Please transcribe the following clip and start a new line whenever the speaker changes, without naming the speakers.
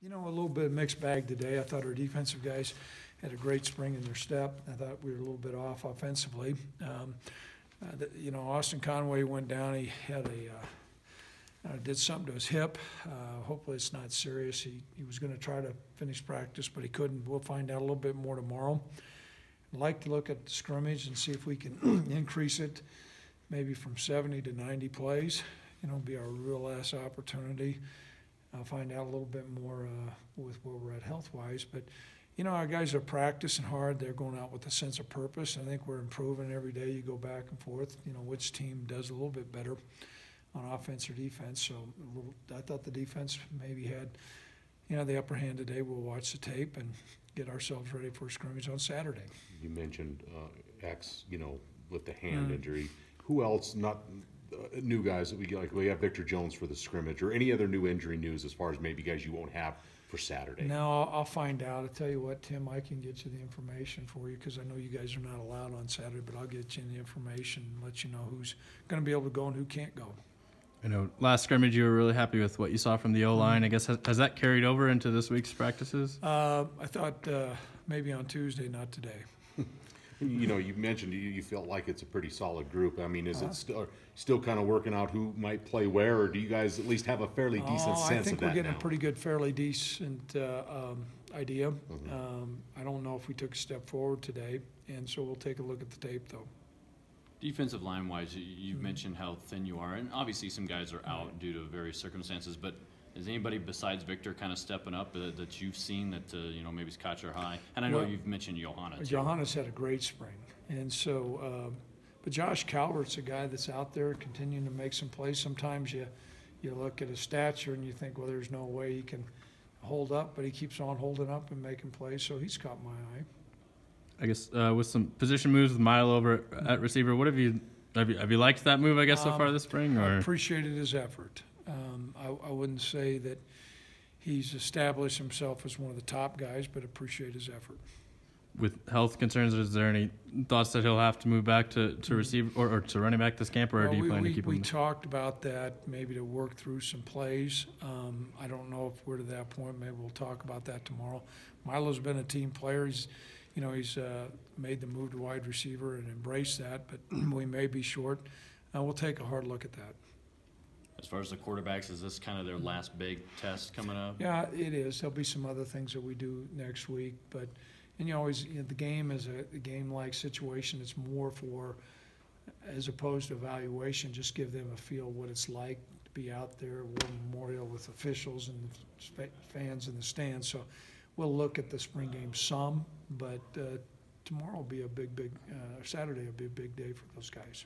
You know, a little bit of mixed bag today. I thought our defensive guys had a great spring in their step. I thought we were a little bit off offensively. Austin Conway went down. He had did something to his hip. Hopefully it's not serious. He was going to try to finish practice, but he couldn't. We'll find out a little bit more tomorrow. I'd like to look at the scrimmage and see if we can increase it maybe from 70 to 90 plays. Be our real last opportunity. I'll find out a little bit more with where we're at health-wise. But, our guys are practicing hard. They're going out with a sense of purpose. I think we're improving every day. You go back and forth, which team does a little bit better on offense or defense. So I thought the defense maybe had, the upper hand today. We'll watch the tape and get ourselves ready for a scrimmage on Saturday.
You mentioned X, with the hand injury. Who else, not new guys that we get, like we have Victor Jones for the scrimmage, or any other new injury news as far as maybe guys you won't have for Saturday?
No, I'll find out. I'll tell you what, Tim, I can get you the information for you because I know you guys are not allowed on Saturday, but I'll get you the information and let you know who's going to be able to go and who can't go.
I know last scrimmage you were really happy with what you saw from the O-line. I guess has that carried over into this week's practices?
I thought maybe on Tuesday, not today.
You mentioned you felt like it's a pretty solid group. I mean, is it still kind of working out who might play where, or do you guys at least have a fairly decent sense of that now?
I think we're getting a pretty good, fairly decent idea. I don't know if we took a step forward today, and so we'll take a look at the tape, though.
Defensive line-wise, you've mentioned how thin you are, and obviously some guys are out due to various circumstances, but is anybody besides Victor kind of stepping up that you've seen that, maybe it's caught your eye? And I know you've mentioned Johanna, too.
Johanna's had a great spring. And so, but Josh Calvert's a guy that's out there continuing to make some plays. Sometimes you look at his stature and you think, well, there's no way he can hold up, but he keeps on holding up and making plays, so he's caught my eye.
I guess with some position moves with Milo over at receiver, what have you liked that move, I guess, so far this spring? Or?
I appreciated his effort. I wouldn't say that he's established himself as one of the top guys, but appreciate his effort.
With health concerns, is there any thoughts that he'll have to move back to receive or to running back this camp, or do you plan to keep him?
We talked about that, maybe to work through some plays. I don't know if we're to that point. Maybe we'll talk about that tomorrow. Milo's been a team player. He's made the move to wide receiver and embraced that, but we may be short. We'll take a hard look at that.
As far as the quarterbacks, is this kind of their last big test coming up?
Yeah, it is. There'll be some other things that we do next week, but the game is a game-like situation. It's more for, as opposed to evaluation, just give them a feel what it's like to be out there, War Memorial with officials and fans in the stands. So we'll look at the spring game some, but tomorrow will be a big Saturday will be a big day for those guys.